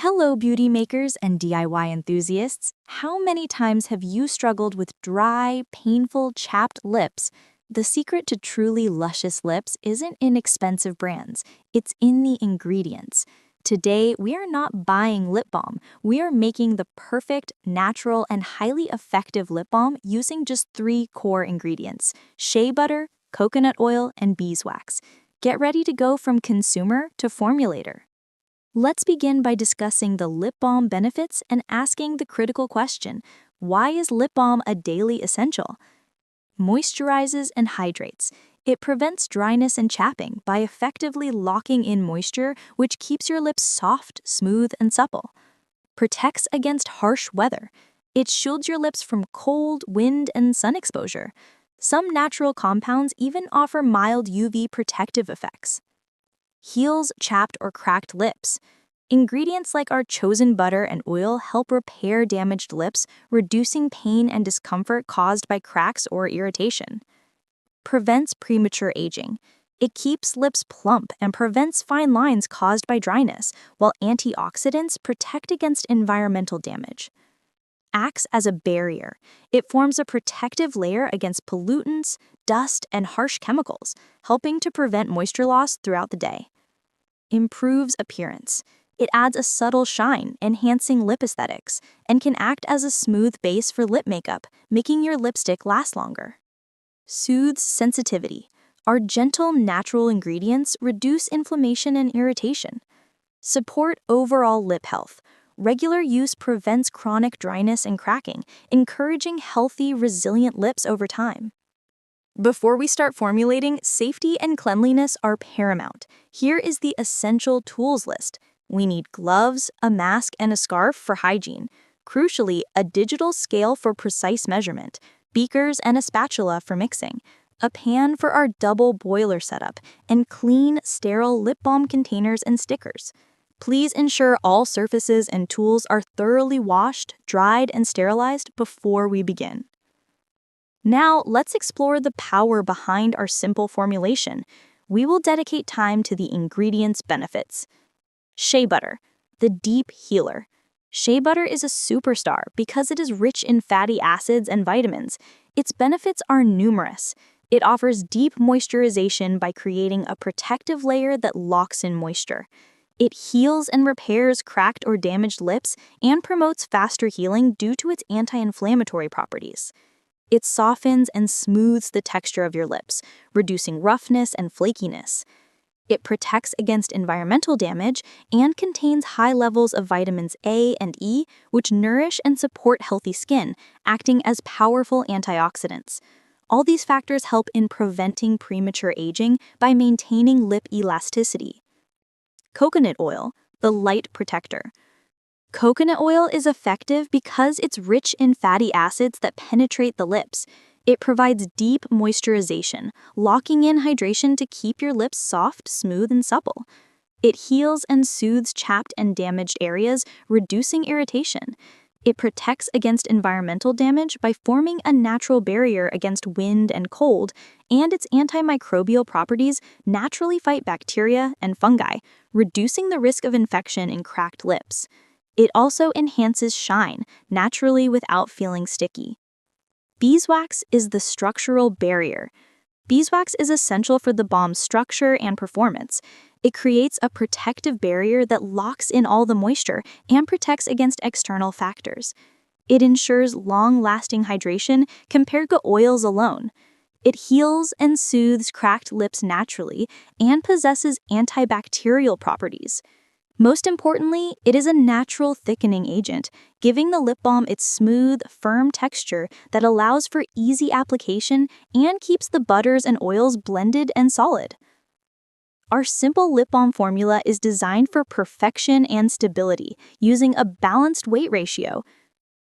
Hello, beauty makers and DIY enthusiasts. How many times have you struggled with dry, painful, chapped lips? The secret to truly luscious lips isn't in expensive brands, it's in the ingredients. Today, we are not buying lip balm. We are making the perfect, natural, and highly effective lip balm using just 3 core ingredients: shea butter, coconut oil, and beeswax. Get ready to go from consumer to formulator. Let's begin by discussing the lip balm benefits and asking the critical question: why is lip balm a daily essential? Moisturizes and hydrates. It prevents dryness and chapping by effectively locking in moisture, which keeps your lips soft, smooth, and supple. Protects against harsh weather. It shields your lips from cold, wind, and sun exposure. Some natural compounds even offer mild UV protective effects. Heals chapped or cracked lips. Ingredients like our chosen butter and oil help repair damaged lips, reducing pain and discomfort caused by cracks or irritation. Prevents premature aging. It keeps lips plump and prevents fine lines caused by dryness, while antioxidants protect against environmental damage. Acts as a barrier. It forms a protective layer against pollutants, dust, and harsh chemicals, helping to prevent moisture loss throughout the day. Improves appearance. It adds a subtle shine, enhancing lip aesthetics, and can act as a smooth base for lip makeup, making your lipstick last longer. Soothes sensitivity. Our gentle, natural ingredients reduce inflammation and irritation. Support overall lip health. Regular use prevents chronic dryness and cracking, encouraging healthy, resilient lips over time. Before we start formulating, safety and cleanliness are paramount. Here is the essential tools list. We need gloves, a mask, and a scarf for hygiene. Crucially, a digital scale for precise measurement, beakers and a spatula for mixing, a pan for our double boiler setup, and clean, sterile lip balm containers and stickers. Please ensure all surfaces and tools are thoroughly washed, dried, and sterilized before we begin. Now, let's explore the power behind our simple formulation. We will dedicate time to the ingredients' benefits. Shea butter, the deep healer. Shea butter is a superstar because it is rich in fatty acids and vitamins. Its benefits are numerous. It offers deep moisturization by creating a protective layer that locks in moisture. It heals and repairs cracked or damaged lips and promotes faster healing due to its anti-inflammatory properties. It softens and smooths the texture of your lips, reducing roughness and flakiness. It protects against environmental damage and contains high levels of vitamins A and E, which nourish and support healthy skin, acting as powerful antioxidants. All these factors help in preventing premature aging by maintaining lip elasticity. Coconut oil, the light protector. Coconut oil is effective because it's rich in fatty acids that penetrate the lips. It provides deep moisturization, locking in hydration to keep your lips soft, smooth, and supple. It heals and soothes chapped and damaged areas, reducing irritation. It protects against environmental damage by forming a natural barrier against wind and cold, and its antimicrobial properties naturally fight bacteria and fungi, reducing the risk of infection in cracked lips. It also enhances shine, naturally without feeling sticky. Beeswax is the structural barrier. Beeswax is essential for the balm's structure and performance. It creates a protective barrier that locks in all the moisture and protects against external factors. It ensures long-lasting hydration compared to oils alone. It heals and soothes cracked lips naturally and possesses antibacterial properties. Most importantly, it is a natural thickening agent, giving the lip balm its smooth, firm texture that allows for easy application and keeps the butters and oils blended and solid. Our simple lip balm formula is designed for perfection and stability, using a balanced weight ratio: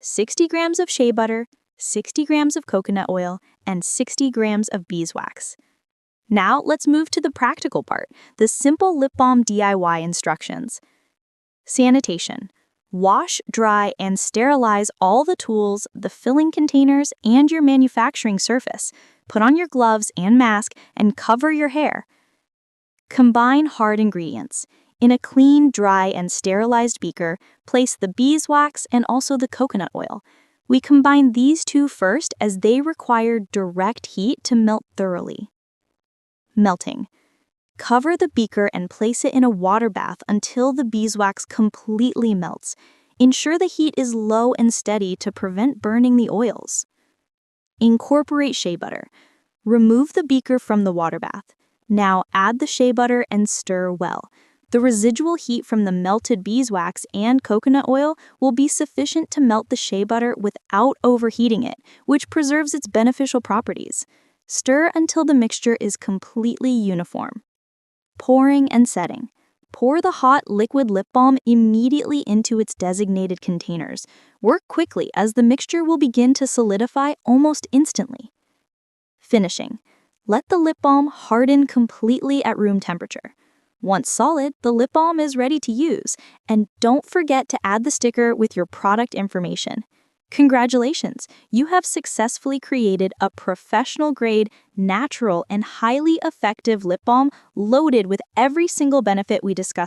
60 grams of shea butter, 60 grams of coconut oil, and 60 grams of beeswax. Now, let's move to the practical part, the simple lip balm DIY instructions. Sanitation. Wash, dry, and sterilize all the tools, the filling containers, and your manufacturing surface. Put on your gloves and mask and cover your hair. Combine hard ingredients. In a clean, dry, and sterilized beaker, place the beeswax and also the coconut oil. We combine these two first as they require direct heat to melt thoroughly. Melting. Cover the beaker and place it in a water bath until the beeswax completely melts. Ensure the heat is low and steady to prevent burning the oils. Incorporate shea butter. Remove the beaker from the water bath. Now add the shea butter and stir well. The residual heat from the melted beeswax and coconut oil will be sufficient to melt the shea butter without overheating it, which preserves its beneficial properties. Stir until the mixture is completely uniform. Pouring and setting. Pour the hot liquid lip balm immediately into its designated containers. Work quickly as the mixture will begin to solidify almost instantly. Finishing. Let the lip balm harden completely at room temperature. Once solid, the lip balm is ready to use, and don't forget to add the sticker with your product information. Congratulations! You have successfully created a professional-grade, natural, and highly effective lip balm loaded with every single benefit we discussed